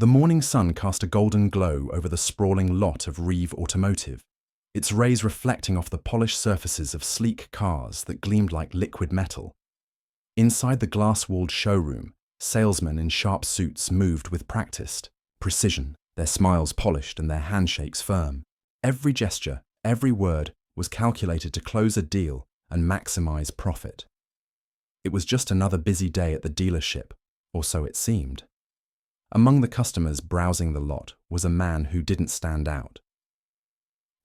The morning sun cast a golden glow over the sprawling lot of Reeve Automotive, its rays reflecting off the polished surfaces of sleek cars that gleamed like liquid metal. Inside the glass-walled showroom, salesmen in sharp suits moved with practiced precision, their smiles polished and their handshakes firm. Every gesture, every word was calculated to close a deal and maximize profit. It was just another busy day at the dealership, or so it seemed. Among the customers browsing the lot was a man who didn't stand out.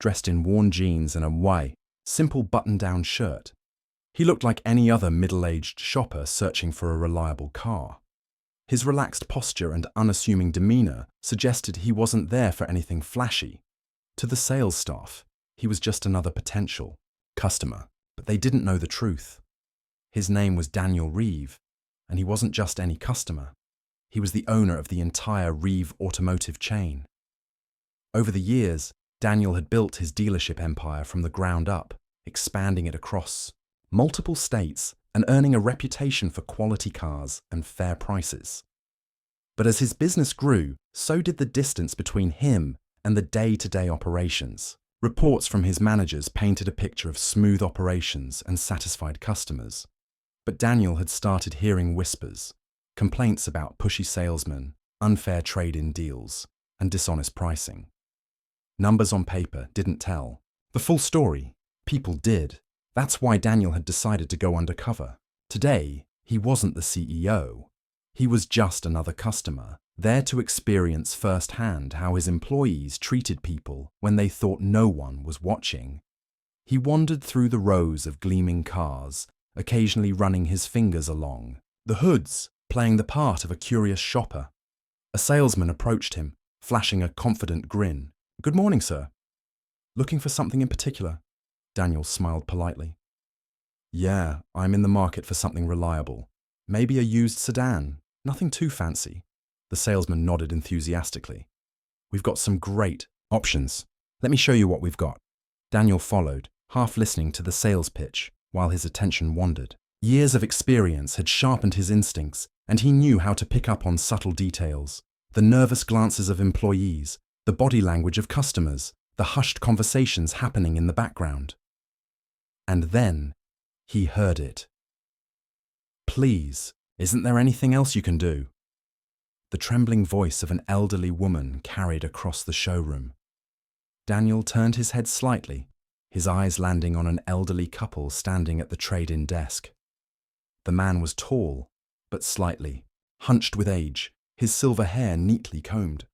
Dressed in worn jeans and a white, simple button-down shirt, he looked like any other middle-aged shopper searching for a reliable car. His relaxed posture and unassuming demeanor suggested he wasn't there for anything flashy. To the sales staff, he was just another potential customer, but they didn't know the truth. His name was Daniel Reeve, and he wasn't just any customer. He was the owner of the entire Reeve Automotive chain. Over the years, Daniel had built his dealership empire from the ground up, expanding it across multiple states and earning a reputation for quality cars and fair prices. But as his business grew, so did the distance between him and the day-to-day operations. Reports from his managers painted a picture of smooth operations and satisfied customers. But Daniel had started hearing whispers, complaints about pushy salesmen, unfair trade-in deals, and dishonest pricing. Numbers on paper didn't tell the full story. People did. That's why Daniel had decided to go undercover. Today, he wasn't the CEO. He was just another customer, there to experience firsthand how his employees treated people when they thought no one was watching. He wandered through the rows of gleaming cars, occasionally running his fingers along the hoods, playing the part of a curious shopper. A salesman approached him, flashing a confident grin. "Good morning, sir. Looking for something in particular?" Daniel smiled politely. "Yeah, I'm in the market for something reliable. Maybe a used sedan. Nothing too fancy." The salesman nodded enthusiastically. "We've got some great options. Let me show you what we've got." Daniel followed, half listening to the sales pitch, while his attention wandered. Years of experience had sharpened his instincts, and he knew how to pick up on subtle details. The nervous glances of employees, the body language of customers, the hushed conversations happening in the background. And then he heard it. "Please, isn't there anything else you can do?" The trembling voice of an elderly woman carried across the showroom. Daniel turned his head slightly, his eyes landing on an elderly couple standing at the trade-in desk. The man was tall, but slightly, hunched with age, his silver hair neatly combed.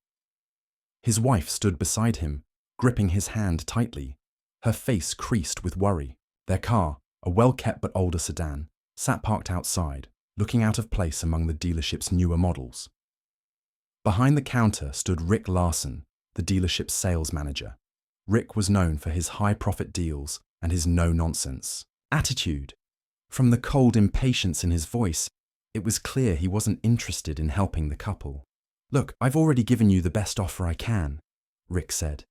His wife stood beside him, gripping his hand tightly, her face creased with worry. Their car, a well-kept but older sedan, sat parked outside, looking out of place among the dealership's newer models. Behind the counter stood Rick Larson, the dealership's sales manager. Rick was known for his high-profit deals and his no-nonsense attitude. From the cold impatience in his voice, it was clear he wasn't interested in helping the couple. "Look, I've already given you the best offer I can," Rick said,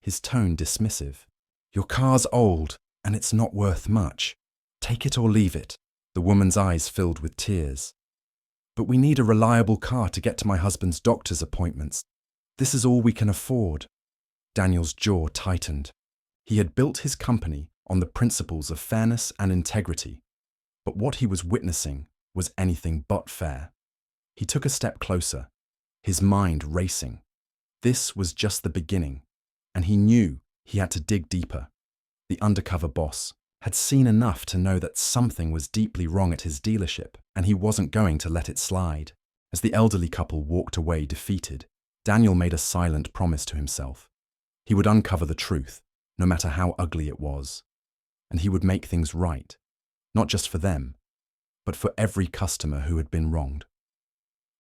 his tone dismissive. "Your car's old, and it's not worth much. Take it or leave it." The woman's eyes filled with tears. "But we need a reliable car to get to my husband's doctor's appointments. This is all we can afford." Daniel's jaw tightened. He had built his company on the principles of fairness and integrity, but what he was witnessing was anything but fair. He took a step closer, his mind racing. This was just the beginning, and he knew he had to dig deeper. The undercover boss had seen enough to know that something was deeply wrong at his dealership, and he wasn't going to let it slide. As the elderly couple walked away defeated, Daniel made a silent promise to himself. He would uncover the truth, no matter how ugly it was, and he would make things right, not just for them, but for every customer who had been wronged.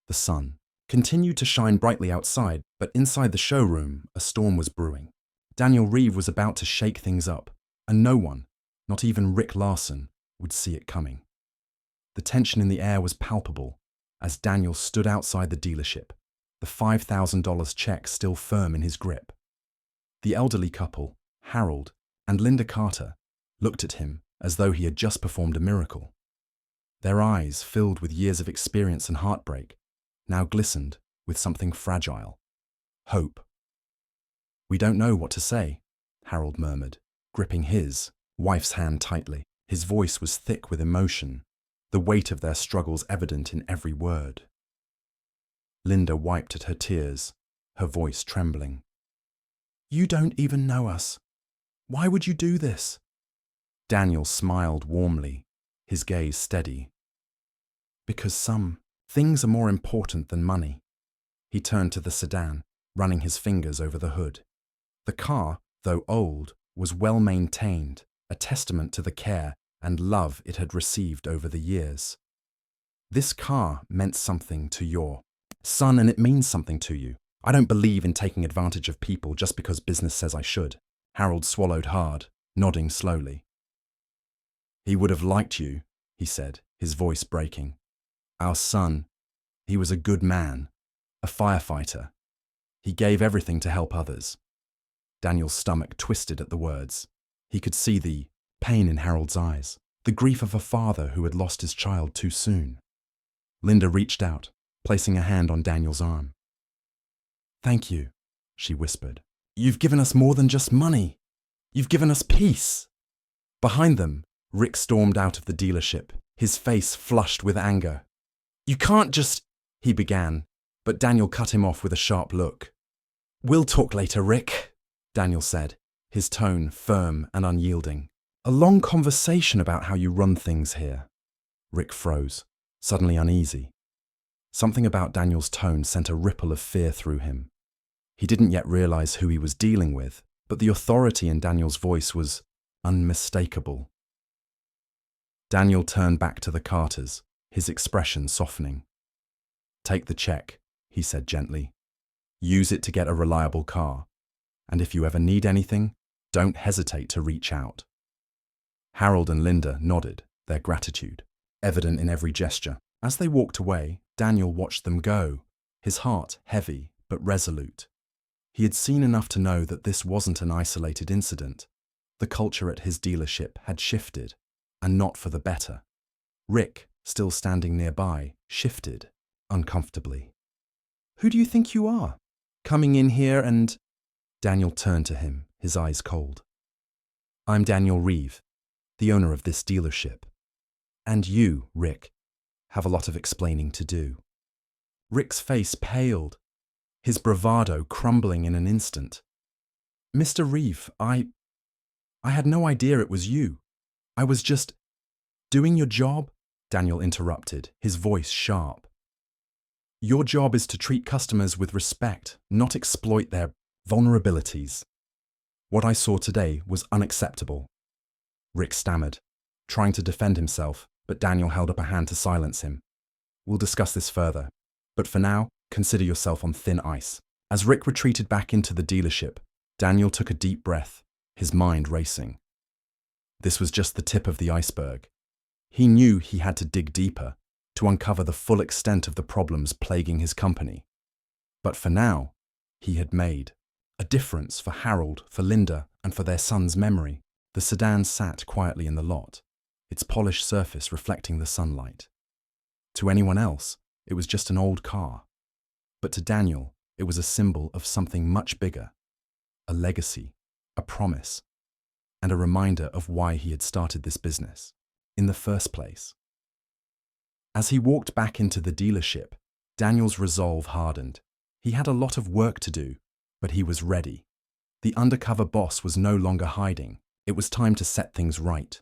The sun continued to shine brightly outside, but inside the showroom, a storm was brewing. Daniel Reeve was about to shake things up, and no one, not even Rick Larson, would see it coming. The tension in the air was palpable as Daniel stood outside the dealership, the $5,000 check still firm in his grip. The elderly couple, Harold and Linda Carter, looked at him as though he had just performed a miracle. Their eyes, filled with years of experience and heartbreak, now glistened with something fragile. Hope. "We don't know what to say," Harold murmured, gripping his wife's hand tightly. His voice was thick with emotion, the weight of their struggles evident in every word. Linda wiped at her tears, her voice trembling. "You don't even know us. Why would you do this?" Daniel smiled warmly, his gaze steady. "Because some things are more important than money." He turned to the sedan, running his fingers over the hood. The car, though old, was well maintained, a testament to the care and love it had received over the years. "This car meant something to your son, and it means something to you. I don't believe in taking advantage of people just because business says I should." Harold swallowed hard, nodding slowly. "He would have liked you," he said, his voice breaking. "Our son, he was a good man, a firefighter. He gave everything to help others." Daniel's stomach twisted at the words. He could see the pain in Harold's eyes, the grief of a father who had lost his child too soon. Linda reached out, placing a hand on Daniel's arm. "Thank you," she whispered. "You've given us more than just money. You've given us peace." Behind them, Rick stormed out of the dealership, his face flushed with anger. "You can't just—" he began, but Daniel cut him off with a sharp look. "We'll talk later, Rick," Daniel said, his tone firm and unyielding. "A long conversation about how you run things here." Rick froze, suddenly uneasy. Something about Daniel's tone sent a ripple of fear through him. He didn't yet realize who he was dealing with, but the authority in Daniel's voice was unmistakable. Daniel turned back to the Carters, his expression softening. "Take the check," he said gently. "Use it to get a reliable car. And if you ever need anything, don't hesitate to reach out." Harold and Linda nodded, their gratitude evident in every gesture. As they walked away, Daniel watched them go, his heart heavy but resolute. He had seen enough to know that this wasn't an isolated incident. The culture at his dealership had shifted, and not for the better. Rick, still standing nearby, shifted uncomfortably. "Who do you think you are? Coming in here and—" Daniel turned to him, his eyes cold. "I'm Daniel Reeve, the owner of this dealership. And you, Rick, have a lot of explaining to do." Rick's face paled, his bravado crumbling in an instant. "Mr. Reeve, I had no idea it was you. I was just doing your job," Daniel interrupted, his voice sharp. "Your job is to treat customers with respect, not exploit their vulnerabilities. What I saw today was unacceptable." Rick stammered, trying to defend himself, but Daniel held up a hand to silence him. "We'll discuss this further, but for now, consider yourself on thin ice." As Rick retreated back into the dealership, Daniel took a deep breath, his mind racing. This was just the tip of the iceberg. He knew he had to dig deeper to uncover the full extent of the problems plaguing his company. But for now, he had made a difference for Harold, for Linda, and for their son's memory. The sedan sat quietly in the lot, its polished surface reflecting the sunlight. To anyone else, it was just an old car. But to Daniel, it was a symbol of something much bigger, a legacy, a promise, and a reminder of why he had started this business in the first place. As he walked back into the dealership, Daniel's resolve hardened. He had a lot of work to do, but he was ready. The undercover boss was no longer hiding. It was time to set things right.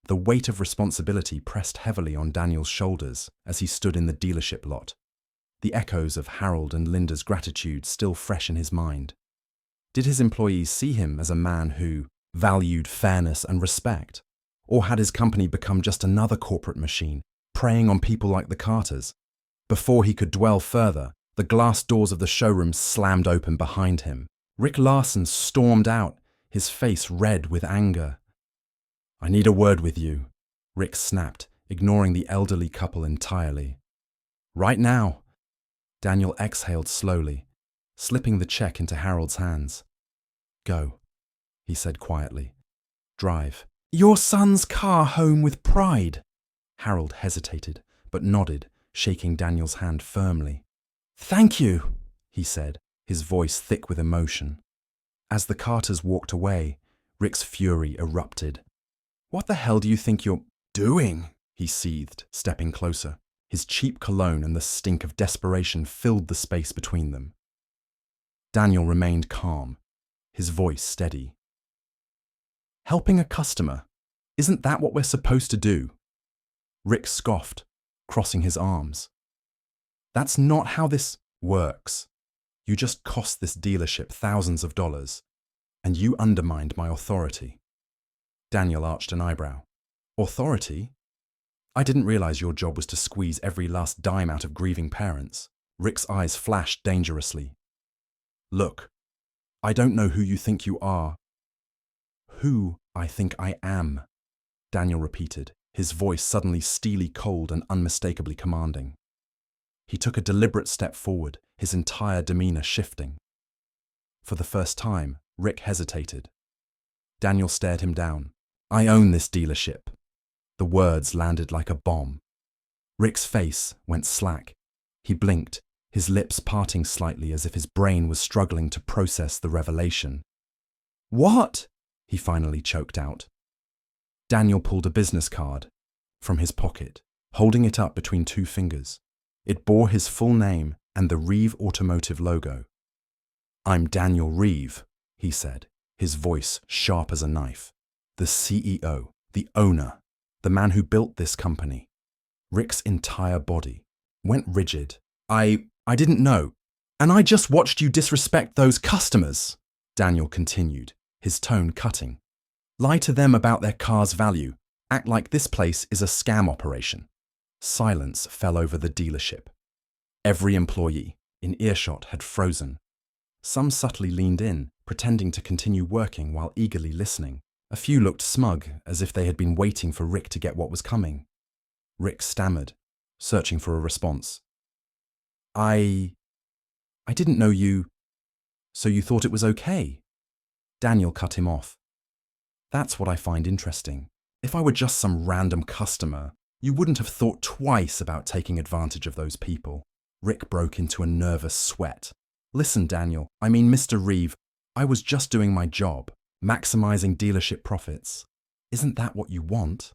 The weight of responsibility pressed heavily on Daniel's shoulders as he stood in the dealership lot, the echoes of Harold and Linda's gratitude still fresh in his mind. Did his employees see him as a man who valued fairness and respect? Or had his company become just another corporate machine, preying on people like the Carters? Before he could dwell further, the glass doors of the showroom slammed open behind him. Rick Larson stormed out, his face red with anger. "I need a word with you," Rick snapped, ignoring the elderly couple entirely. "Right now." Daniel exhaled slowly, slipping the check into Harold's hands. "Go," he said quietly. "Drive your son's car home with pride." Harold hesitated, but nodded, shaking Daniel's hand firmly. "Thank you," he said, his voice thick with emotion. As the Carters walked away, Rick's fury erupted. "What the hell do you think you're doing?" he seethed, stepping closer. His cheap cologne and the stink of desperation filled the space between them. Daniel remained calm, his voice steady. "Helping a customer, isn't that what we're supposed to do?" Rick scoffed, crossing his arms. "That's not how this works. You just cost this dealership thousands of dollars, and you undermined my authority." Daniel arched an eyebrow. "Authority? I didn't realize your job was to squeeze every last dime out of grieving parents." Rick's eyes flashed dangerously. "Look, I don't know who you think you are." "Who I think I am," Daniel repeated, his voice suddenly steely cold and unmistakably commanding. He took a deliberate step forward, his entire demeanor shifting. For the first time, Rick hesitated. Daniel stared him down. "I own this dealership." The words landed like a bomb. Rick's face went slack. He blinked, his lips parting slightly as if his brain was struggling to process the revelation. "What?" he finally choked out. Daniel pulled a business card from his pocket, holding it up between two fingers. It bore his full name and the Reeve Automotive logo. "I'm Daniel Reeve," he said, his voice sharp as a knife. "The CEO, the owner, the man who built this company." Rick's entire body went rigid. I didn't know. And I just watched you disrespect those customers," Daniel continued, his tone cutting. "Lie to them about their car's value. Act like this place is a scam operation." Silence fell over the dealership. Every employee in earshot had frozen. Some subtly leaned in, pretending to continue working while eagerly listening. A few looked smug, as if they had been waiting for Rick to get what was coming. Rick stammered, searching for a response. I didn't know you. So you thought it was okay?" Daniel cut him off. "That's what I find interesting. If I were just some random customer, you wouldn't have thought twice about taking advantage of those people." Rick broke into a nervous sweat. "Listen, Daniel, Mr. Reeve, I was just doing my job, maximizing dealership profits. Isn't that what you want?"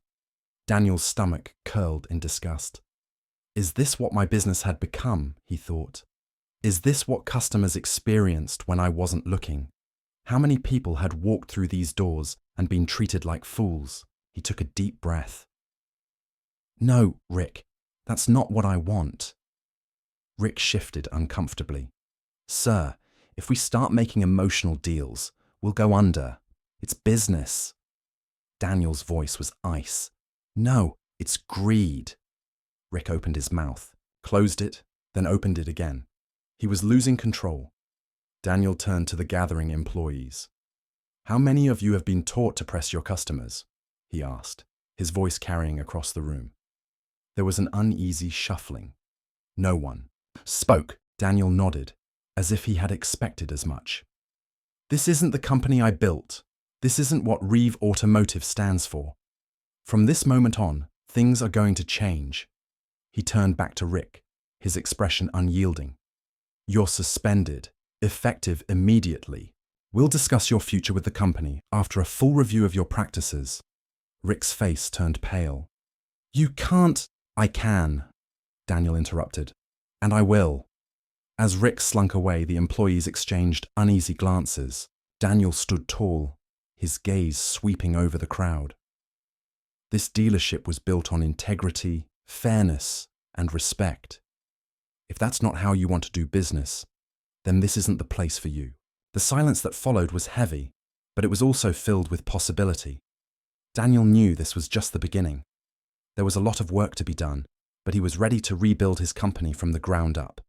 Daniel's stomach curled in disgust. Is this what my business had become, he thought. Is this what customers experienced when I wasn't looking? How many people had walked through these doors and been treated like fools? He took a deep breath. "No, Rick, that's not what I want." Rick shifted uncomfortably. "Sir, if we start making emotional deals, we'll go under. It's business." Daniel's voice was ice. "No, it's greed." Rick opened his mouth, closed it, then opened it again. He was losing control. Daniel turned to the gathering employees. "How many of you have been taught to press your customers?" he asked, his voice carrying across the room. There was an uneasy shuffling. No one spoke. Daniel nodded, as if he had expected as much. "This isn't the company I built. This isn't what Reeve Automotive stands for. From this moment on, things are going to change." He turned back to Rick, his expression unyielding. "You're suspended, effective immediately. We'll discuss your future with the company after a full review of your practices." Rick's face turned pale. "You can't." "I can," Daniel interrupted, "and I will." As Rick slunk away, the employees exchanged uneasy glances. Daniel stood tall, his gaze sweeping over the crowd. This dealership was built on integrity, fairness, and respect. If that's not how you want to do business, then this isn't the place for you. The silence that followed was heavy, but it was also filled with possibility. Daniel knew this was just the beginning. There was a lot of work to be done, but he was ready to rebuild his company from the ground up.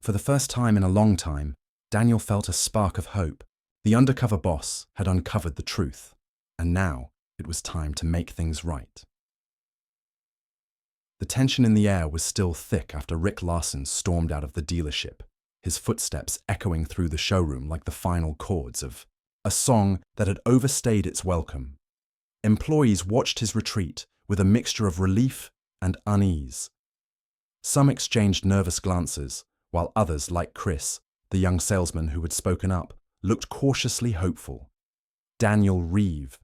For the first time in a long time, Daniel felt a spark of hope. The undercover boss had uncovered the truth, and now it was time to make things right. The tension in the air was still thick after Rick Larson stormed out of the dealership, his footsteps echoing through the showroom like the final chords of a song that had overstayed its welcome. Employees watched his retreat with a mixture of relief and unease. Some exchanged nervous glances, while others, like Chris, the young salesman who had spoken up, looked cautiously hopeful. Daniel Reeve,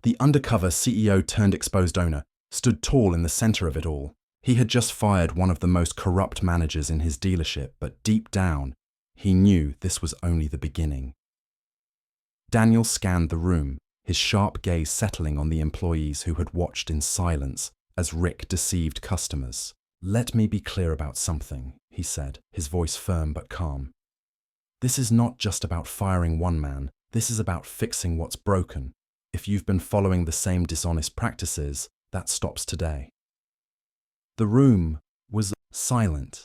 the Undercover CEO turned exposed owner, stood tall in the center of it all. He had just fired one of the most corrupt managers in his dealership, but deep down, he knew this was only the beginning. Daniel scanned the room, his sharp gaze settling on the employees who had watched in silence as Rick deceived customers. "Let me be clear about something," he said, his voice firm but calm. "This is not just about firing one man, this is about fixing what's broken. If you've been following the same dishonest practices, that stops today." The room was silent.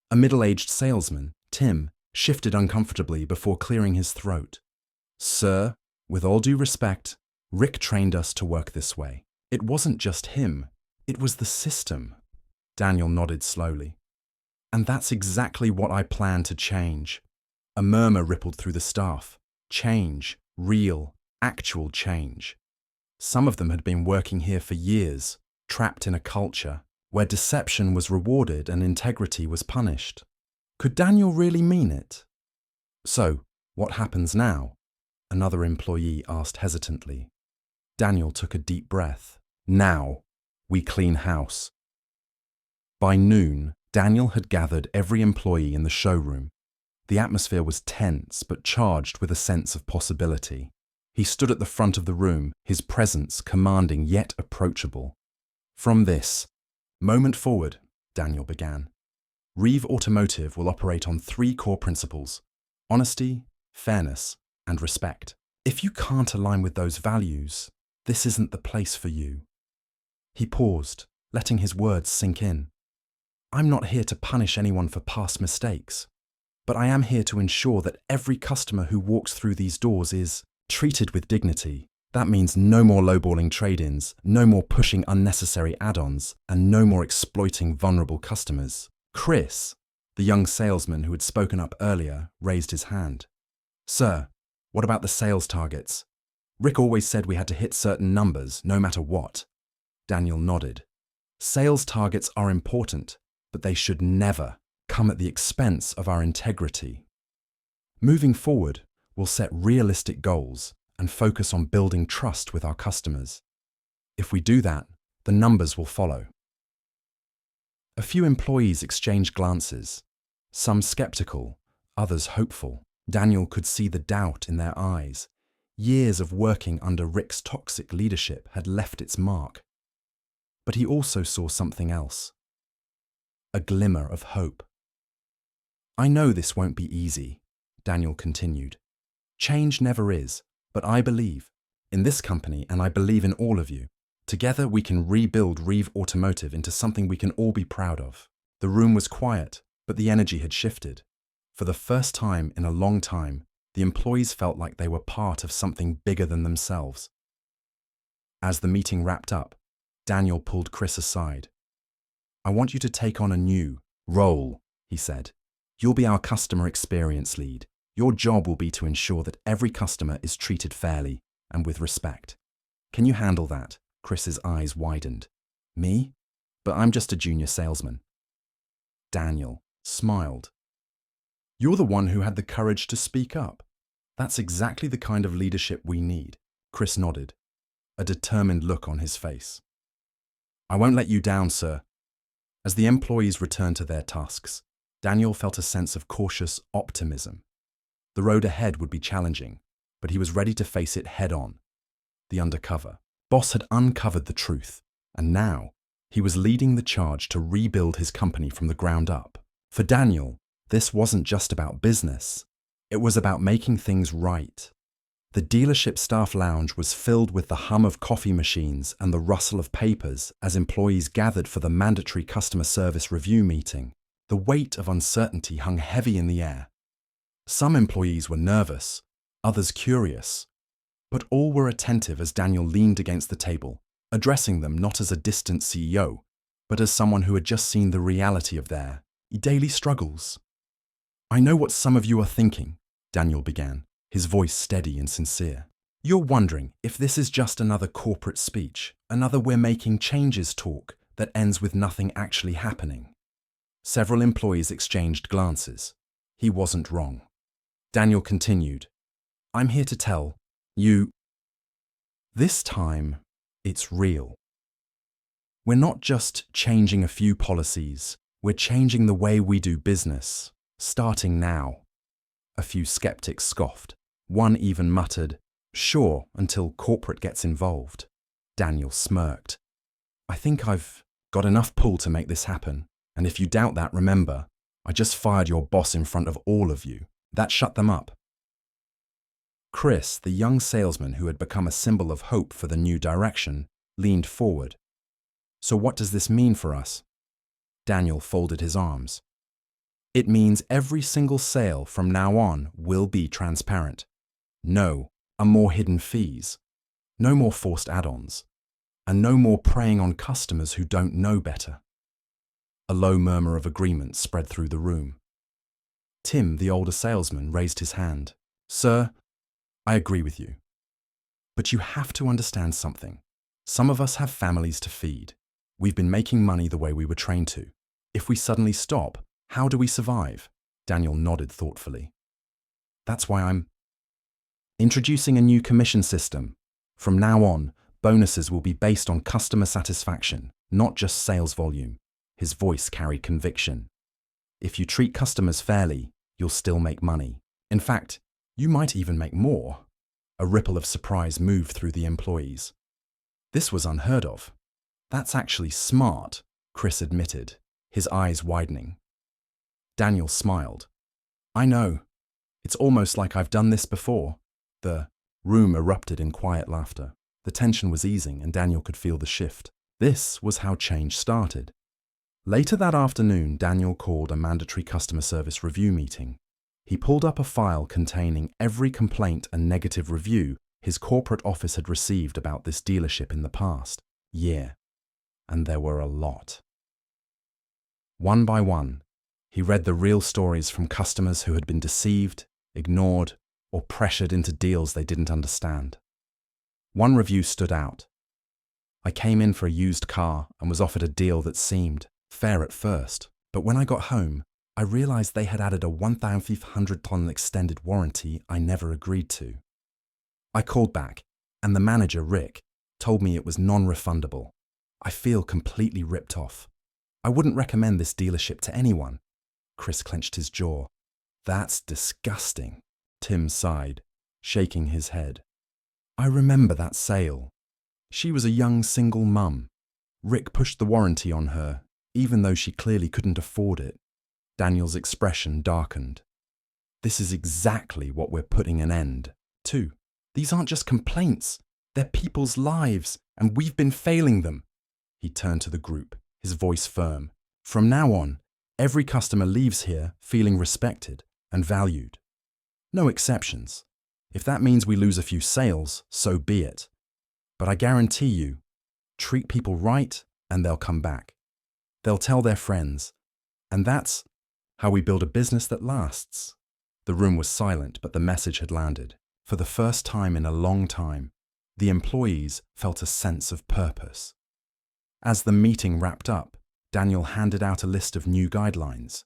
A middle-aged salesman, Tim, shifted uncomfortably before clearing his throat. "Sir, with all due respect, Rick trained us to work this way. It wasn't just him, it was the system." Daniel nodded slowly. "And that's exactly what I plan to change." A murmur rippled through the staff. Change, real, actual change. Some of them had been working here for years, trapped in a culture where deception was rewarded and integrity was punished. Could Daniel really mean it? "So, what happens now?" another employee asked hesitantly. Daniel took a deep breath. "Now, we clean house." By noon, Daniel had gathered every employee in the showroom. The atmosphere was tense but charged with a sense of possibility. He stood at the front of the room, his presence commanding yet approachable. "From this moment forward," Daniel began, "Reeve Automotive will operate on 3 core principles: honesty, fairness, and respect. If you can't align with those values, this isn't the place for you." He paused, letting his words sink in. "I'm not here to punish anyone for past mistakes, but I am here to ensure that every customer who walks through these doors is treated with dignity. That means no more lowballing trade-ins, no more pushing unnecessary add-ons, and no more exploiting vulnerable customers." Chris, the young salesman who had spoken up earlier, raised his hand. "Sir, what about the sales targets? Rick always said we had to hit certain numbers, no matter what." Daniel nodded. "Sales targets are important, but they should never come at the expense of our integrity. Moving forward, we'll set realistic goals and focus on building trust with our customers. If we do that, the numbers will follow." A few employees exchanged glances, some skeptical, others hopeful. Daniel could see the doubt in their eyes. Years of working under Rick's toxic leadership had left its mark. But he also saw something else. A glimmer of hope. "I know this won't be easy," Daniel continued. "Change never is, but I believe in this company and I believe in all of you. Together we can rebuild Reeve Automotive into something we can all be proud of." The room was quiet, but the energy had shifted. For the first time in a long time, the employees felt like they were part of something bigger than themselves. As the meeting wrapped up, Daniel pulled Chris aside. "I want you to take on a new role," he said. "You'll be our customer experience lead. Your job will be to ensure that every customer is treated fairly and with respect. Can you handle that?" Chris's eyes widened. "Me? But I'm just a junior salesman." Daniel smiled. "You're the one who had the courage to speak up. That's exactly the kind of leadership we need." Chris nodded, a determined look on his face. "I won't let you down, sir." As the employees returned to their tasks, Daniel felt a sense of cautious optimism. The road ahead would be challenging, but he was ready to face it head-on. The Undercover boss had uncovered the truth, and now he was leading the charge to rebuild his company from the ground up. For Daniel, this wasn't just about business. It was about making things right. The dealership staff lounge was filled with the hum of coffee machines and the rustle of papers as employees gathered for the mandatory customer service review meeting. The weight of uncertainty hung heavy in the air. Some employees were nervous, others curious, but all were attentive as Daniel leaned against the table, addressing them not as a distant CEO, but as someone who had just seen the reality of their daily struggles. "I know what some of you are thinking," Daniel began, his voice steady and sincere. "You're wondering if this is just another corporate speech, another we're making changes talk that ends with nothing actually happening. Several employees exchanged glances. He wasn't wrong. Daniel continued, "I'm here to tell you, this time, it's real. We're not just changing a few policies, we're changing the way we do business, starting now." A few skeptics scoffed. One even muttered, "Sure, until corporate gets involved." Daniel smirked. "I think I've got enough pull to make this happen, and if you doubt that, remember, I just fired your boss in front of all of you. That shut them up." Chris, the young salesman who had become a symbol of hope for the new direction, leaned forward. "So what does this mean for us?" Daniel folded his arms. "It means every single sale from now on will be transparent. No more hidden fees. No more forced add-ons. And no more preying on customers who don't know better." A low murmur of agreement spread through the room. Tim, the older salesman, raised his hand. "Sir, I agree with you. But you have to understand something. Some of us have families to feed. We've been making money the way we were trained to. If we suddenly stop, how do we survive?" Daniel nodded thoughtfully. "That's why I'm introducing a new commission system. From now on, bonuses will be based on customer satisfaction, not just sales volume." His voice carried conviction. "If you treat customers fairly, you'll still make money. In fact, you might even make more." A ripple of surprise moved through the employees. This was unheard of. "That's actually smart," Chris admitted, his eyes widening. Daniel smiled. "I know. It's almost like I've done this before." The room erupted in quiet laughter. The tension was easing and Daniel could feel the shift. This was how change started. Later that afternoon, Daniel called a mandatory customer service review meeting. He pulled up a file containing every complaint and negative review his corporate office had received about this dealership in the past year. And there were a lot. One by one, he read the real stories from customers who had been deceived, ignored, or pressured into deals they didn't understand. One review stood out. "I came in for a used car and was offered a deal that seemed fair at first, but when I got home, I realized they had added a 1,500-ton extended warranty I never agreed to. I called back, and the manager, Rick, told me it was non-refundable. I feel completely ripped off. I wouldn't recommend this dealership to anyone." Chris clenched his jaw. "That's disgusting," Tim sighed, shaking his head. "I remember that sale. She was a young single mum. Rick pushed the warranty on her, even though she clearly couldn't afford it." Daniel's expression darkened. "This is exactly what we're putting an end to. These aren't just complaints. They're people's lives, and we've been failing them." He turned to the group, his voice firm. "From now on, every customer leaves here feeling respected and valued. No exceptions. If that means we lose a few sales, so be it. But I guarantee you, treat people right and they'll come back. They'll tell their friends. And that's how we build a business that lasts." The room was silent, but the message had landed. For the first time in a long time, the employees felt a sense of purpose. As the meeting wrapped up, Daniel handed out a list of new guidelines: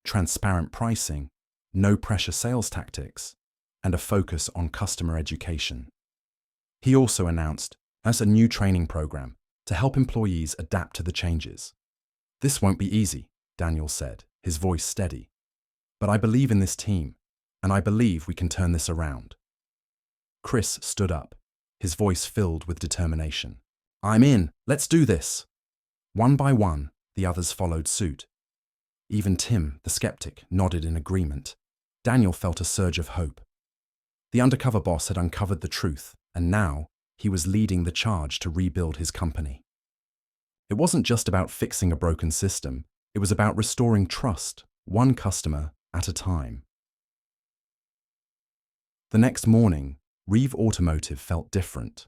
transparent pricing, no-pressure sales tactics, and a focus on customer education. He also announced a new training program to help employees adapt to the changes. "This won't be easy," Daniel said, his voice steady. "But I believe in this team, and I believe we can turn this around." Chris stood up, his voice filled with determination. "I'm in. Let's do this." One by one, the others followed suit. Even Tim, the skeptic, nodded in agreement. Daniel felt a surge of hope. The undercover boss had uncovered the truth, and now he was leading the charge to rebuild his company. It wasn't just about fixing a broken system, it was about restoring trust, one customer at a time. The next morning, Reeve Automotive felt different.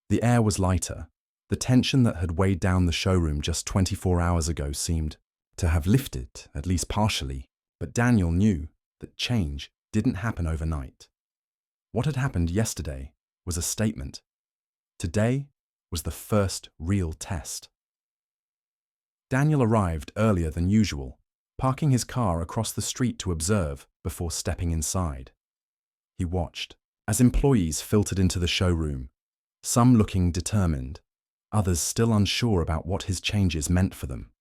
The air was lighter. The tension that had weighed down the showroom just 24 hours ago seemed to have lifted, at least partially, but Daniel knew that change didn't happen overnight. What had happened yesterday was a statement. Today was the first real test. Daniel arrived earlier than usual, parking his car across the street to observe before stepping inside. He watched as employees filtered into the showroom, some looking determined, others still unsure about what his changes meant for them.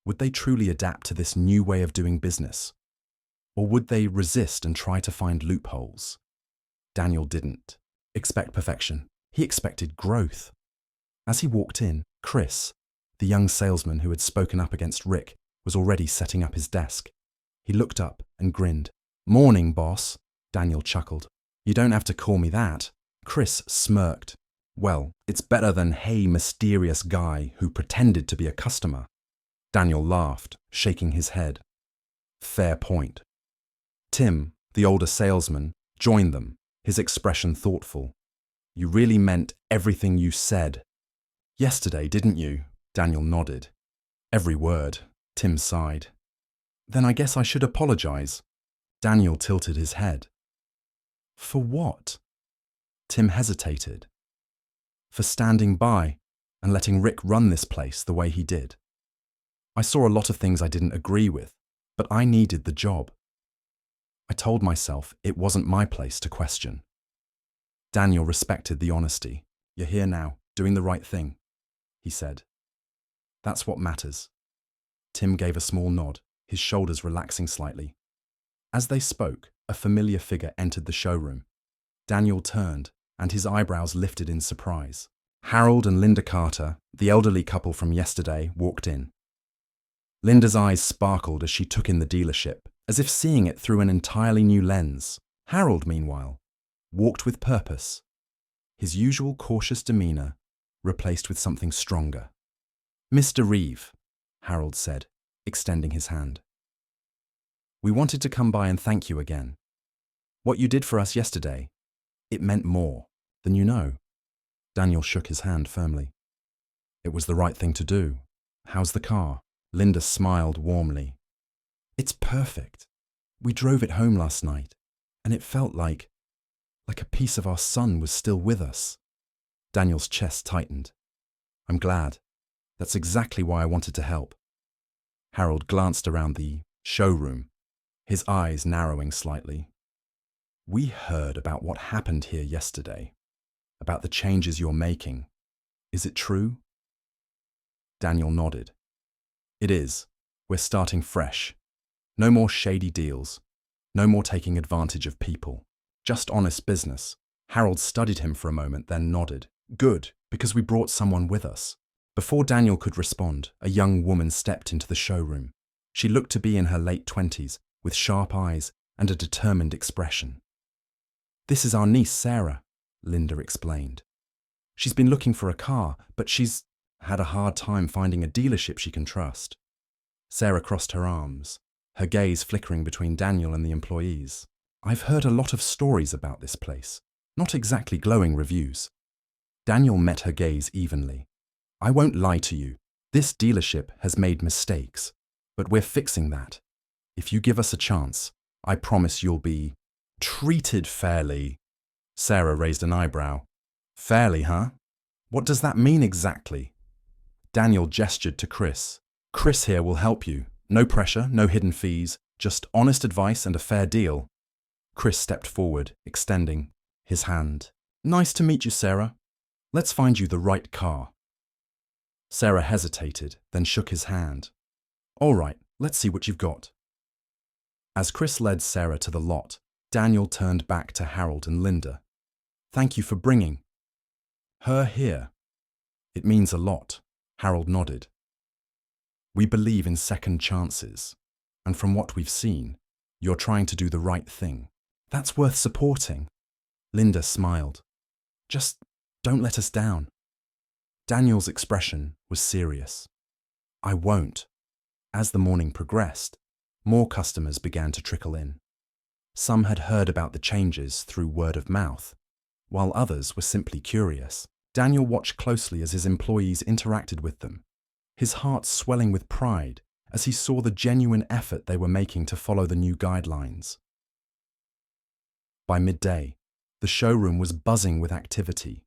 Would they truly adapt to this new way of doing business? Or would they resist and try to find loopholes? Daniel didn't expect perfection. He expected growth. As he walked in, Chris, the young salesman who had spoken up against Rick, was already setting up his desk. He looked up and grinned. "Morning, boss," Daniel chuckled. "You don't have to call me that." Chris smirked. "Well, it's better than, hey, mysterious guy who pretended to be a customer." Daniel laughed, shaking his head. "Fair point." Tim, the older salesman, joined them, his expression thoughtful. "You really meant everything you said." "Yesterday, didn't you?" Daniel nodded. "Every word," Tim sighed. "Then I guess I should apologize." Daniel tilted his head. "For what?" Tim hesitated. "For standing by and letting Rick run this place the way he did. I saw a lot of things I didn't agree with, but I needed the job. I told myself it wasn't my place to question." Daniel respected the honesty. "You're here now, doing the right thing," he said. "That's what matters." Tim gave a small nod, his shoulders relaxing slightly. As they spoke, a familiar figure entered the showroom. Daniel turned, and his eyebrows lifted in surprise. Harold and Linda Carter, the elderly couple from yesterday, walked in. Linda's eyes sparkled as she took in the dealership, as if seeing it through an entirely new lens. Harold, meanwhile, walked with purpose, his usual cautious demeanor replaced with something stronger. "Mr. Reeve," Harold said, extending his hand. "We wanted to come by and thank you again. What you did for us yesterday, it meant more than you know." Daniel shook his hand firmly. "It was the right thing to do. How's the car?" Linda smiled warmly. "It's perfect. We drove it home last night, and it felt like a piece of our son was still with us." Daniel's chest tightened. "I'm glad. That's exactly why I wanted to help." Harold glanced around the showroom, his eyes narrowing slightly. "We heard about what happened here yesterday, about the changes you're making. Is it true?" Daniel nodded. "It is. We're starting fresh. No more shady deals. No more taking advantage of people. Just honest business." Harold studied him for a moment, then nodded. "Good, because we brought someone with us." Before Daniel could respond, a young woman stepped into the showroom. She looked to be in her late 20s, with sharp eyes and a determined expression. "This is our niece, Sarah," Linda explained. "She's been looking for a car, but she's had a hard time finding a dealership she can trust." Sarah crossed her arms, her gaze flickering between Daniel and the employees. "I've heard a lot of stories about this place, not exactly glowing reviews." Daniel met her gaze evenly. "I won't lie to you. This dealership has made mistakes, but we're fixing that. If you give us a chance, I promise you'll be treated fairly." Sarah raised an eyebrow. "Fairly, huh? What does that mean exactly?" Daniel gestured to Chris. "Chris here will help you. No pressure, no hidden fees, just honest advice and a fair deal." Chris stepped forward, extending his hand. "Nice to meet you, Sarah. Let's find you the right car." Sarah hesitated, then shook his hand. "All right, let's see what you've got." As Chris led Sarah to the lot, Daniel turned back to Harold and Linda. "Thank you for bringing her here. It means a lot." Harold nodded. "We believe in second chances, and from what we've seen, you're trying to do the right thing. That's worth supporting." Linda smiled. "Just don't let us down." Daniel's expression was serious. "I won't." As the morning progressed, more customers began to trickle in. Some had heard about the changes through word of mouth, while others were simply curious. Daniel watched closely as his employees interacted with them, his heart swelling with pride as he saw the genuine effort they were making to follow the new guidelines. By midday, the showroom was buzzing with activity.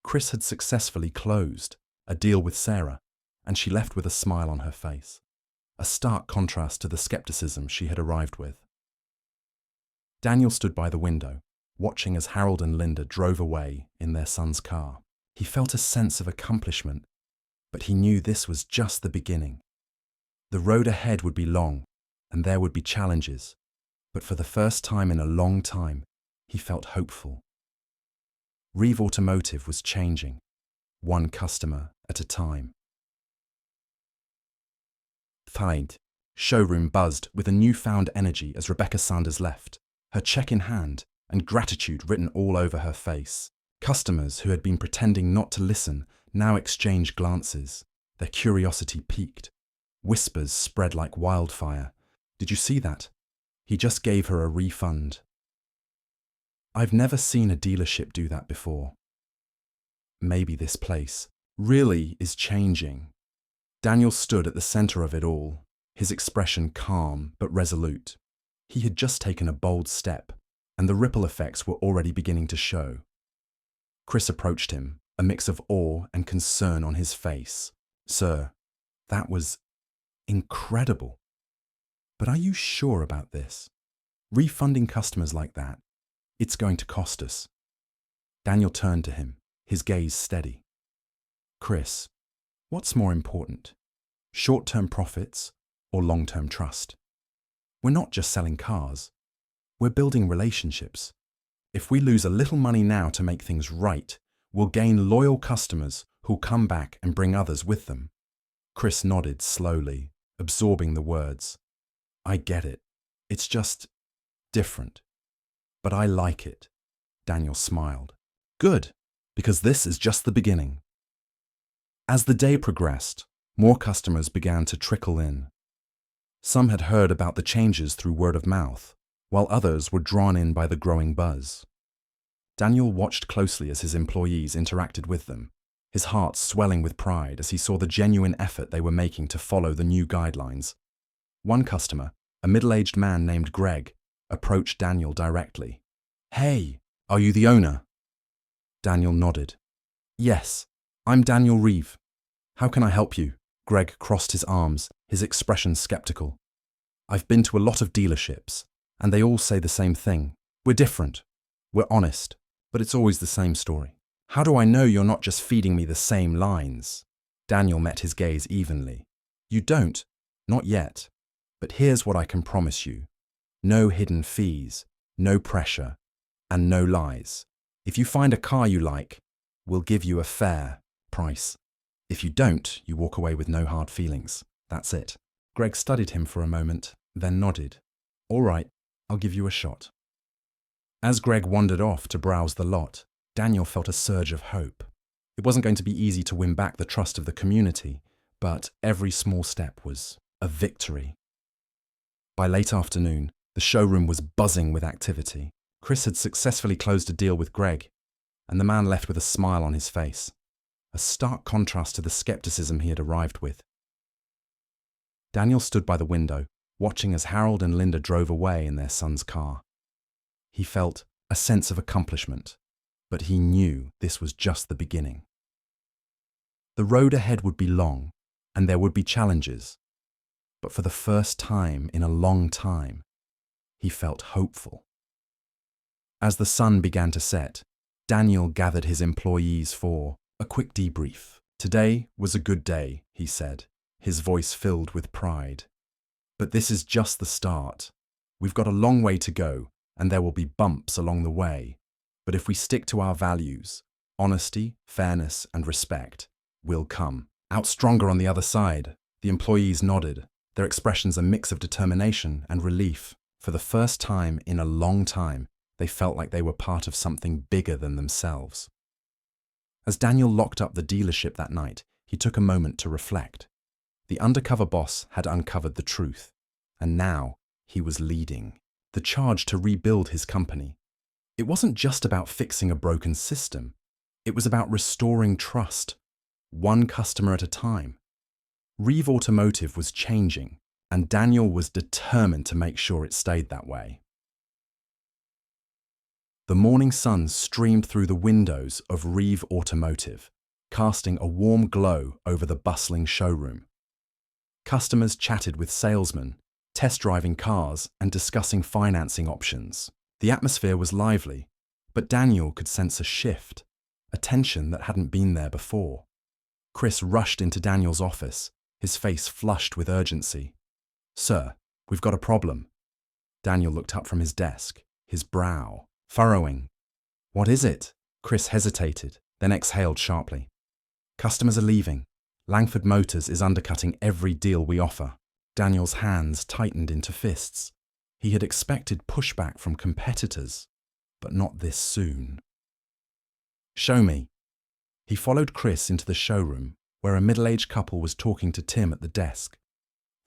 Chris had successfully closed a deal with Sarah, and she left with a smile on her face, a stark contrast to the skepticism she had arrived with. Daniel stood by the window, watching as Harold and Linda drove away in their son's car. He felt a sense of accomplishment, but he knew this was just the beginning. The road ahead would be long, and there would be challenges, but for the first time in a long time, he felt hopeful. Reeve Automotive was changing, one customer at a time. Find. Showroom buzzed with a newfound energy as Rebecca Sanders left, her check in hand and gratitude written all over her face. Customers who had been pretending not to listen now exchanged glances, their curiosity piqued. Whispers spread like wildfire. "Did you see that? He just gave her a refund." "I've never seen a dealership do that before." Maybe this place really is changing. Daniel stood at the center of it all, his expression calm but resolute. He had just taken a bold step, and the ripple effects were already beginning to show. Chris approached him, a mix of awe and concern on his face. "Sir, that was incredible. But are you sure about this? Refunding customers like that, it's going to cost us." Daniel turned to him, his gaze steady. "Chris, what's more important, short-term profits or long-term trust? We're not just selling cars, we're building relationships. If we lose a little money now to make things right, we'll gain loyal customers who'll come back and bring others with them." Chris nodded slowly, absorbing the words. "I get it. It's just different. But I like it." Daniel smiled. "Good, because this is just the beginning." As the day progressed, more customers began to trickle in. Some had heard about the changes through word of mouth, while others were drawn in by the growing buzz. Daniel watched closely as his employees interacted with them, his heart swelling with pride as he saw the genuine effort they were making to follow the new guidelines. One customer, a middle-aged man named Greg, approached Daniel directly. "Hey, are you the owner?" Daniel nodded. "Yes, I'm Daniel Reeve. How can I help you?" Greg crossed his arms, his expression skeptical. "I've been to a lot of dealerships, and they all say the same thing. We're different. We're honest, but it's always the same story. How do I know you're not just feeding me the same lines?" Daniel met his gaze evenly. "You don't, not yet. But here's what I can promise you. No hidden fees, no pressure, and no lies. If you find a car you like, we'll give you a fair price. If you don't, you walk away with no hard feelings. That's it." Greg studied him for a moment, then nodded. "All right, I'll give you a shot." As Greg wandered off to browse the lot, Daniel felt a surge of hope. It wasn't going to be easy to win back the trust of the community, but every small step was a victory. By late afternoon, the showroom was buzzing with activity. Chris had successfully closed a deal with Greg, and the man left with a smile on his face, a stark contrast to the skepticism he had arrived with. Daniel stood by the window, watching as Harold and Linda drove away in their son's car. He felt a sense of accomplishment, but he knew this was just the beginning. The road ahead would be long, and there would be challenges, but for the first time in a long time, he felt hopeful. As the sun began to set, Daniel gathered his employees for a quick debrief. "Today was a good day," he said, his voice filled with pride. "But this is just the start. We've got a long way to go, and there will be bumps along the way. But if we stick to our values, honesty, fairness, and respect, we'll come out stronger on the other side." The employees nodded, their expressions a mix of determination and relief. For the first time in a long time, they felt like they were part of something bigger than themselves. As Daniel locked up the dealership that night, he took a moment to reflect. The undercover boss had uncovered the truth, and now he was leading the charge to rebuild his company. It wasn't just about fixing a broken system. It was about restoring trust, one customer at a time. Reeve Automotive was changing, and Daniel was determined to make sure it stayed that way. The morning sun streamed through the windows of Reeve Automotive, casting a warm glow over the bustling showroom. Customers chatted with salesmen, test-driving cars and discussing financing options. The atmosphere was lively, but Daniel could sense a shift, a tension that hadn't been there before. Chris rushed into Daniel's office, his face flushed with urgency. "Sir, we've got a problem." Daniel looked up from his desk, his brow furrowing. "What is it?" Chris hesitated, then exhaled sharply. "Customers are leaving. Langford Motors is undercutting every deal we offer." Daniel's hands tightened into fists. He had expected pushback from competitors, but not this soon. "Show me." He followed Chris into the showroom, where a middle-aged couple was talking to Tim at the desk.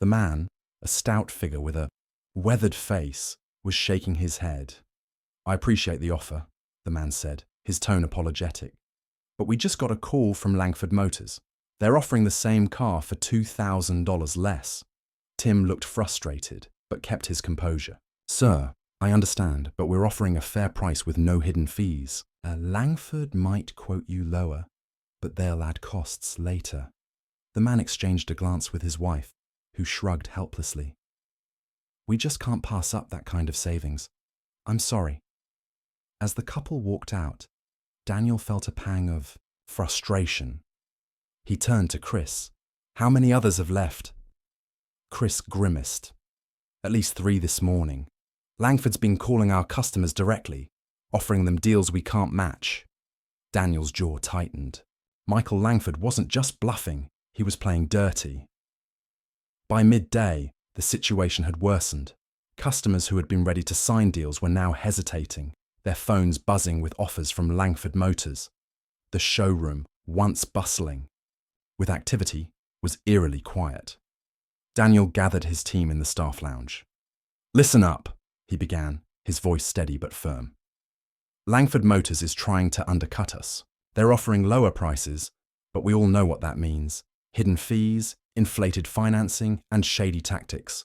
The man, a stout figure with a weathered face, was shaking his head. "I appreciate the offer," the man said, his tone apologetic. "But we just got a call from Langford Motors. They're offering the same car for $2,000 less." Tim looked frustrated, but kept his composure. "Sir, I understand, but we're offering a fair price with no hidden fees. Langford might quote you lower, but they'll add costs later." The man exchanged a glance with his wife, who shrugged helplessly. "We just can't pass up that kind of savings. I'm sorry." As the couple walked out, Daniel felt a pang of frustration. He turned to Chris. "How many others have left?" Chris grimaced. "At least 3 this morning. Langford's been calling our customers directly, offering them deals we can't match." Daniel's jaw tightened. Michael Langford wasn't just bluffing, he was playing dirty. By midday, the situation had worsened. Customers who had been ready to sign deals were now hesitating, their phones buzzing with offers from Langford Motors. The showroom, once bustling with activity, was eerily quiet. Daniel gathered his team in the staff lounge. "Listen up," he began, his voice steady but firm. "Langford Motors is trying to undercut us. They're offering lower prices, but we all know what that means. Hidden fees, inflated financing, and shady tactics.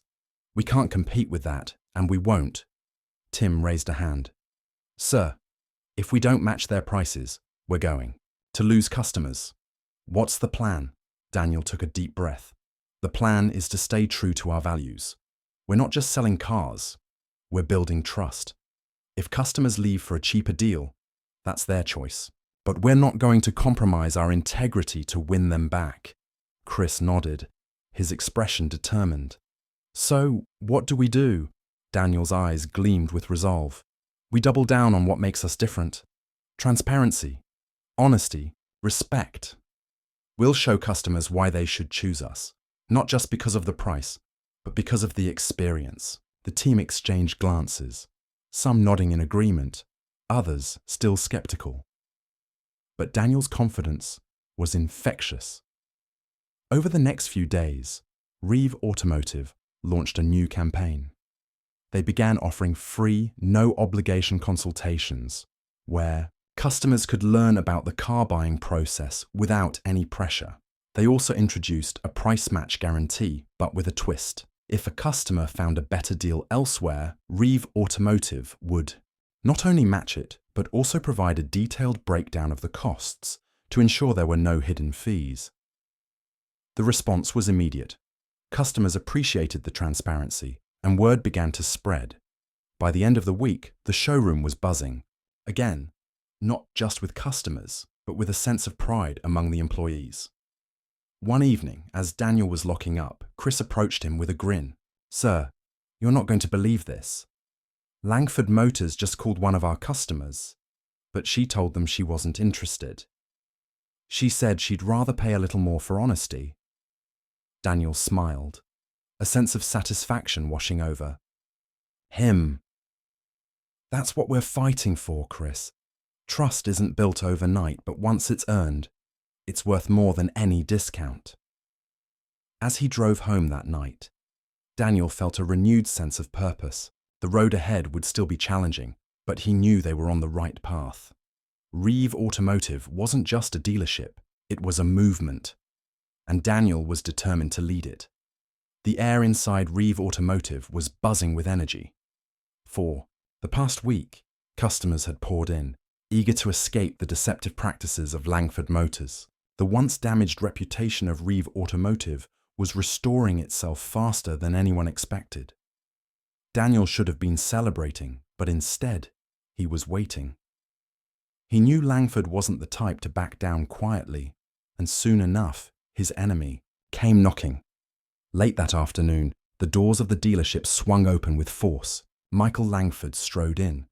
We can't compete with that, and we won't." Tim raised a hand. "Sir, if we don't match their prices, we're going to lose customers." "What's the plan?" Daniel took a deep breath. "The plan is to stay true to our values. We're not just selling cars, we're building trust. If customers leave for a cheaper deal, that's their choice. But we're not going to compromise our integrity to win them back." Chris nodded, his expression determined. "So, what do we do?" Daniel's eyes gleamed with resolve. "We double down on what makes us different. Transparency, honesty, respect. We'll show customers why they should choose us, not just because of the price, but because of the experience." The team exchanged glances, some nodding in agreement, others still skeptical. But Daniel's confidence was infectious. Over the next few days, Reeve Automotive launched a new campaign. They began offering free, no-obligation consultations, where customers could learn about the car buying process without any pressure. They also introduced a price match guarantee, but with a twist. If a customer found a better deal elsewhere, Reeve Automotive would not only match it, but also provide a detailed breakdown of the costs to ensure there were no hidden fees. The response was immediate. Customers appreciated the transparency, and word began to spread. By the end of the week, the showroom was buzzing. Again, not just with customers, but with a sense of pride among the employees. One evening, as Daniel was locking up, Chris approached him with a grin. "Sir, you're not going to believe this. Langford Motors just called one of our customers, but she told them she wasn't interested. She said she'd rather pay a little more for honesty." Daniel smiled, a sense of satisfaction washing over him. "That's what we're fighting for, Chris. Trust isn't built overnight, but once it's earned, it's worth more than any discount." As he drove home that night, Daniel felt a renewed sense of purpose. The road ahead would still be challenging, but he knew they were on the right path. Reeve Automotive wasn't just a dealership, it was a movement, and Daniel was determined to lead it. The air inside Reeve Automotive was buzzing with energy. For the past week, customers had poured in, eager to escape the deceptive practices of Langford Motors. The once damaged reputation of Reeve Automotive was restoring itself faster than anyone expected. Daniel should have been celebrating, but instead, he was waiting. He knew Langford wasn't the type to back down quietly, and soon enough, his enemy came knocking. Late that afternoon, the doors of the dealership swung open with force. Michael Langford strode in,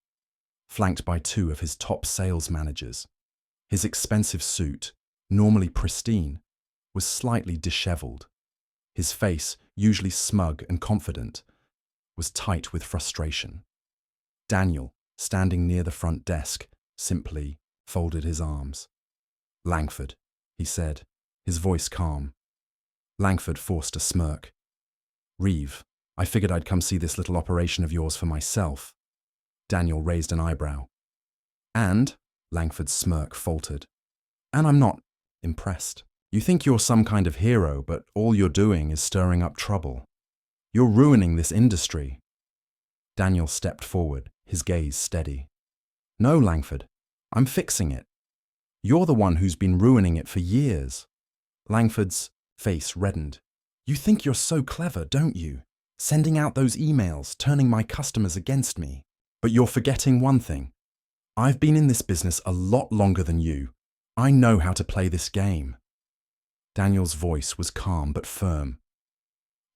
flanked by two of his top sales managers. His expensive suit, normally pristine, was slightly disheveled. His face, usually smug and confident, was tight with frustration. Daniel, standing near the front desk, simply folded his arms. "Langford," he said, his voice calm. Langford forced a smirk. "Reeve, I figured I'd come see this little operation of yours for myself." Daniel raised an eyebrow. "And?" Langford's smirk faltered. "And I'm not impressed. You think you're some kind of hero, but all you're doing is stirring up trouble. You're ruining this industry." Daniel stepped forward, his gaze steady. "No, Langford, I'm fixing it. You're the one who's been ruining it for years." Langford's face reddened. "You think you're so clever, don't you? Sending out those emails, turning my customers against me. But you're forgetting one thing. I've been in this business a lot longer than you. I know how to play this game." Daniel's voice was calm but firm.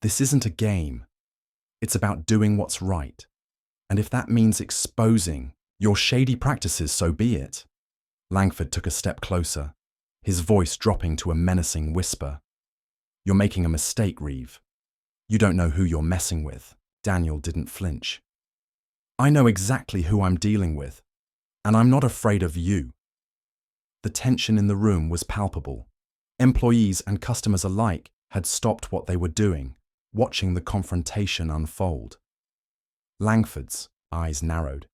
"This isn't a game. It's about doing what's right. And if that means exposing your shady practices, so be it." Langford took a step closer, his voice dropping to a menacing whisper. "You're making a mistake, Reeve. You don't know who you're messing with." Daniel didn't flinch. "I know exactly who I'm dealing with, and I'm not afraid of you." The tension in the room was palpable. Employees and customers alike had stopped what they were doing, watching the confrontation unfold. Langford's eyes narrowed.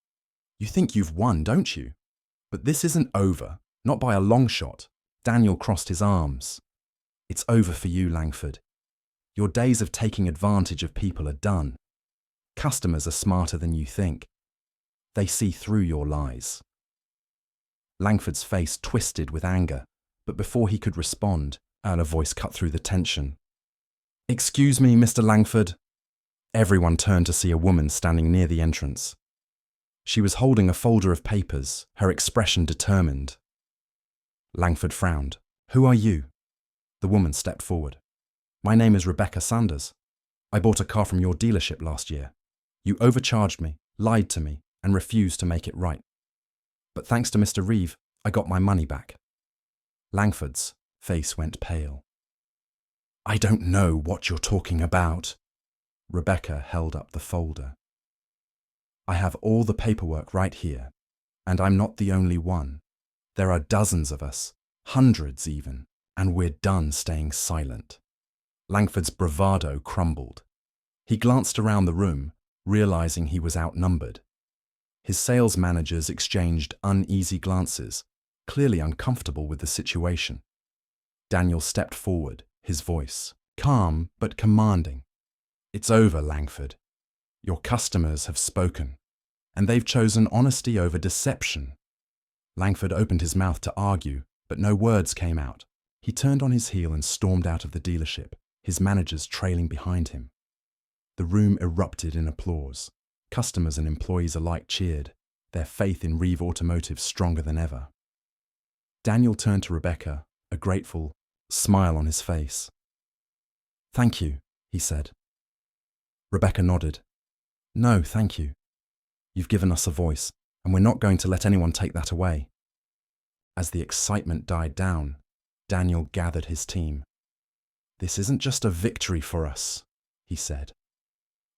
"You think you've won, don't you? But this isn't over, not by a long shot." Daniel crossed his arms. "It's over for you, Langford. Your days of taking advantage of people are done. Customers are smarter than you think. They see through your lies." Langford's face twisted with anger, but before he could respond, a voice cut through the tension. "Excuse me, Mr. Langford." Everyone turned to see a woman standing near the entrance. She was holding a folder of papers, her expression determined. Langford frowned. "Who are you?" The woman stepped forward. "My name is Rebecca Sanders. I bought a car from your dealership last year. You overcharged me, lied to me, and refused to make it right. But thanks to Mr. Reeve, I got my money back." Langford's face went pale. "I don't know what you're talking about." Rebecca held up the folder. "I have all the paperwork right here, and I'm not the only one. There are dozens of us, hundreds even, and we're done staying silent." Langford's bravado crumbled. He glanced around the room, realizing he was outnumbered. His sales managers exchanged uneasy glances, clearly uncomfortable with the situation. Daniel stepped forward, his voice calm but commanding. "It's over, Langford. Your customers have spoken, and they've chosen honesty over deception." Langford opened his mouth to argue, but no words came out. He turned on his heel and stormed out of the dealership, his managers trailing behind him. The room erupted in applause. Customers and employees alike cheered, their faith in Reeve Automotive stronger than ever. Daniel turned to Rebecca, a grateful smile on his face. "Thank you," he said. Rebecca nodded. "No, thank you. You've given us a voice, and we're not going to let anyone take that away." As the excitement died down, Daniel gathered his team. "This isn't just a victory for us," he said.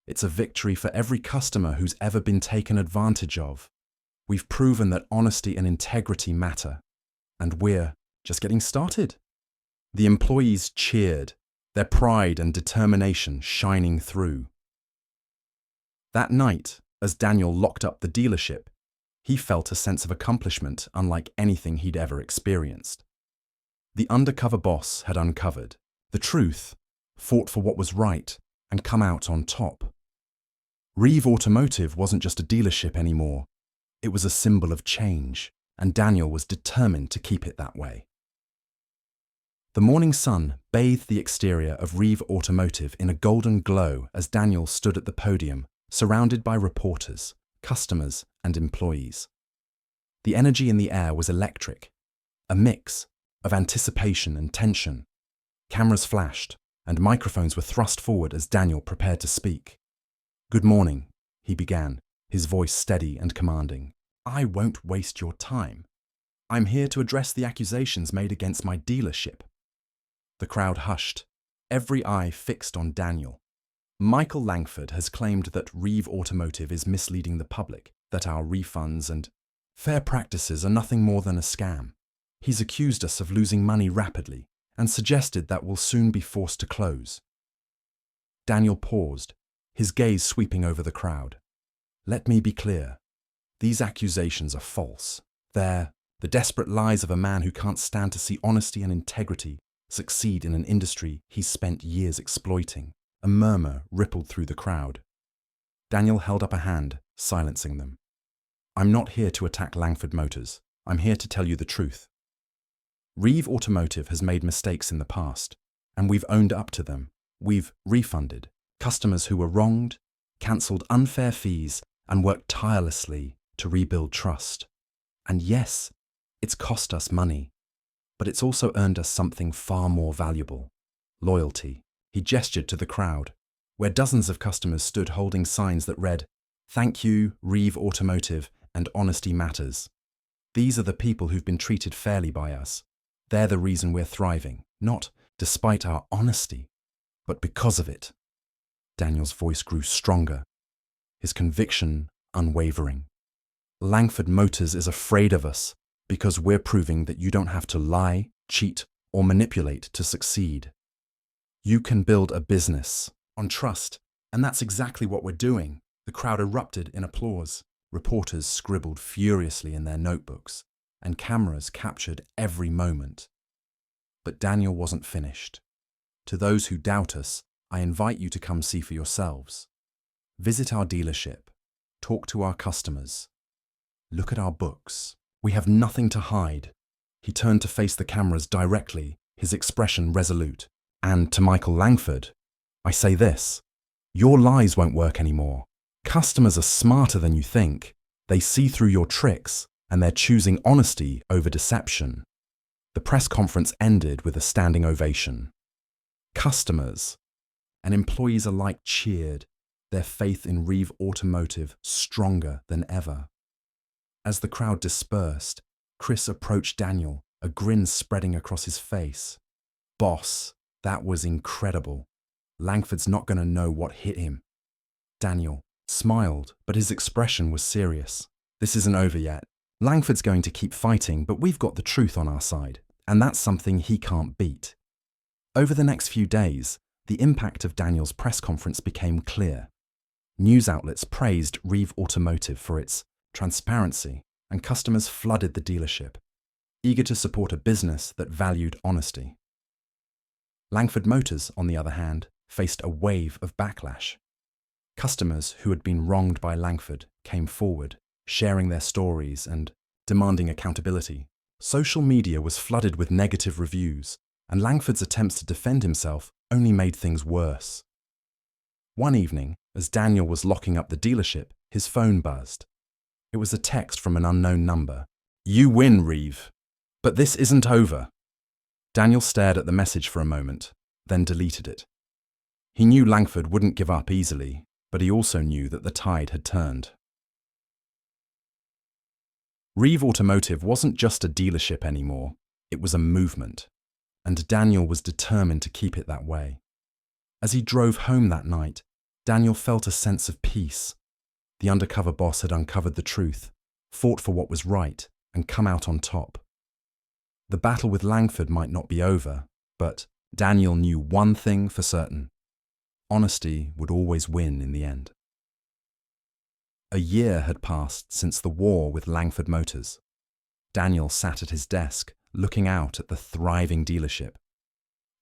"It's a victory for every customer who's ever been taken advantage of. We've proven that honesty and integrity matter, and we're just getting started." The employees cheered, their pride and determination shining through. That night, as Daniel locked up the dealership, he felt a sense of accomplishment unlike anything he'd ever experienced. The undercover boss had uncovered the truth, fought for what was right, and come out on top. Reeve Automotive wasn't just a dealership anymore. It was a symbol of change, and Daniel was determined to keep it that way. The morning sun bathed the exterior of Reeve Automotive in a golden glow as Daniel stood at the podium, surrounded by reporters, customers, and employees. The energy in the air was electric, a mix of anticipation and tension. Cameras flashed, and microphones were thrust forward as Daniel prepared to speak. "Good morning," he began, his voice steady and commanding. "I won't waste your time. I'm here to address the accusations made against my dealership." The crowd hushed, every eye fixed on Daniel. "Michael Langford has claimed that Reeve Automotive is misleading the public, that our refunds and fair practices are nothing more than a scam. He's accused us of losing money rapidly and suggested that we'll soon be forced to close." Daniel paused, his gaze sweeping over the crowd. "Let me be clear. These accusations are false. They're the desperate lies of a man who can't stand to see honesty and integrity succeed in an industry he's spent years exploiting." A murmur rippled through the crowd. Daniel held up a hand, silencing them. "I'm not here to attack Langford Motors. I'm here to tell you the truth. Reeve Automotive has made mistakes in the past, and we've owned up to them. We've refunded customers who were wronged, cancelled unfair fees, and worked tirelessly to rebuild trust. And yes, it's cost us money, but it's also earned us something far more valuable: loyalty." He gestured to the crowd, where dozens of customers stood holding signs that read, "Thank you, Reeve Automotive, and honesty matters." These are the people who've been treated fairly by us. They're the reason we're thriving, not despite our honesty, but because of it. Daniel's voice grew stronger, his conviction unwavering. "Langford Motors is afraid of us because we're proving that you don't have to lie, cheat, or manipulate to succeed. You can build a business on trust, and that's exactly what we're doing." The crowd erupted in applause. Reporters scribbled furiously in their notebooks, and cameras captured every moment. But Daniel wasn't finished. "To those who doubt us, I invite you to come see for yourselves. Visit our dealership, talk to our customers, look at our books. We have nothing to hide." He turned to face the cameras directly, his expression resolute. "And to Michael Langford, I say this: your lies won't work anymore. Customers are smarter than you think. They see through your tricks, and they're choosing honesty over deception." The press conference ended with a standing ovation. Customers and employees alike cheered, their faith in Reeve Automotive stronger than ever. As the crowd dispersed, Chris approached Daniel, a grin spreading across his face. "Boss, that was incredible. Langford's not going to know what hit him." Daniel smiled, but his expression was serious. "This isn't over yet. Langford's going to keep fighting, but we've got the truth on our side, and that's something he can't beat." Over the next few days, the impact of Daniel's press conference became clear. News outlets praised Reeve Automotive for its transparency, and customers flooded the dealership, eager to support a business that valued honesty. Langford Motors, on the other hand, faced a wave of backlash. Customers who had been wronged by Langford came forward, sharing their stories and demanding accountability. Social media was flooded with negative reviews, and Langford's attempts to defend himself only made things worse. One evening, as Daniel was locking up the dealership, his phone buzzed. It was a text from an unknown number. "You win, Reeve. But this isn't over." Daniel stared at the message for a moment, then deleted it. He knew Langford wouldn't give up easily, but he also knew that the tide had turned. Reeve Automotive wasn't just a dealership anymore, it was a movement, and Daniel was determined to keep it that way. As he drove home that night, Daniel felt a sense of peace. The undercover boss had uncovered the truth, fought for what was right, and come out on top. The battle with Langford might not be over, but Daniel knew one thing for certain: honesty would always win in the end. A year had passed since the war with Langford Motors. Daniel sat at his desk, looking out at the thriving dealership.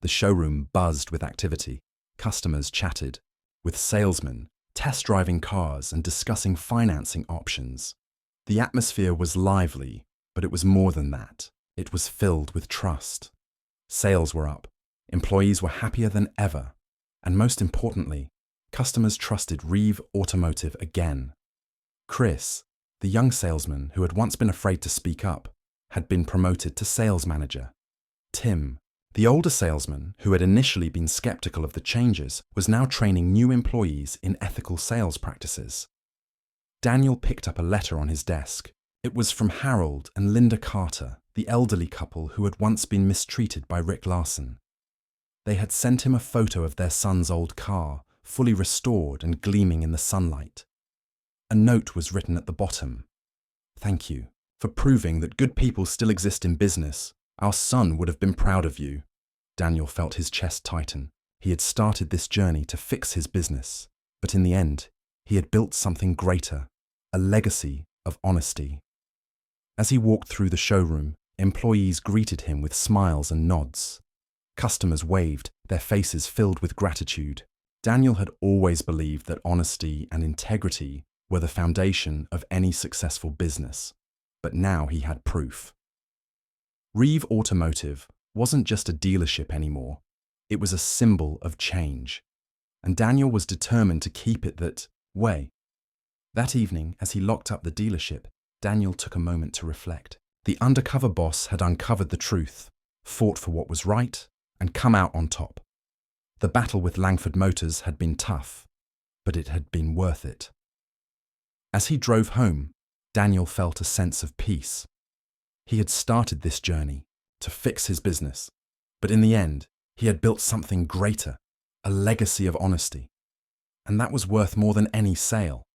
The showroom buzzed with activity. Customers chatted, with salesmen test-driving cars and discussing financing options. The atmosphere was lively, but it was more than that. It was filled with trust. Sales were up, employees were happier than ever, and most importantly, customers trusted Reeve Automotive again. Chris, the young salesman who had once been afraid to speak up, had been promoted to sales manager. Tim, the older salesman who had initially been skeptical of the changes, was now training new employees in ethical sales practices. Daniel picked up a letter on his desk. It was from Harold and Linda Carter, the elderly couple who had once been mistreated by Rick Larson. They had sent him a photo of their son's old car, fully restored and gleaming in the sunlight. A note was written at the bottom. "Thank you for proving that good people still exist in business. Our son would have been proud of you." Daniel felt his chest tighten. He had started this journey to fix his business, but in the end, he had built something greater, a legacy of honesty. As he walked through the showroom, employees greeted him with smiles and nods. Customers waved, their faces filled with gratitude. Daniel had always believed that honesty and integrity were the foundation of any successful business, but now he had proof. Reeve Automotive wasn't just a dealership anymore, it was a symbol of change, and Daniel was determined to keep it that way. That evening, as he locked up the dealership, Daniel took a moment to reflect. The undercover boss had uncovered the truth, fought for what was right, and come out on top. The battle with Langford Motors had been tough, but it had been worth it. As he drove home, Daniel felt a sense of peace. He had started this journey to fix his business, but in the end, he had built something greater, a legacy of honesty. And that was worth more than any sale.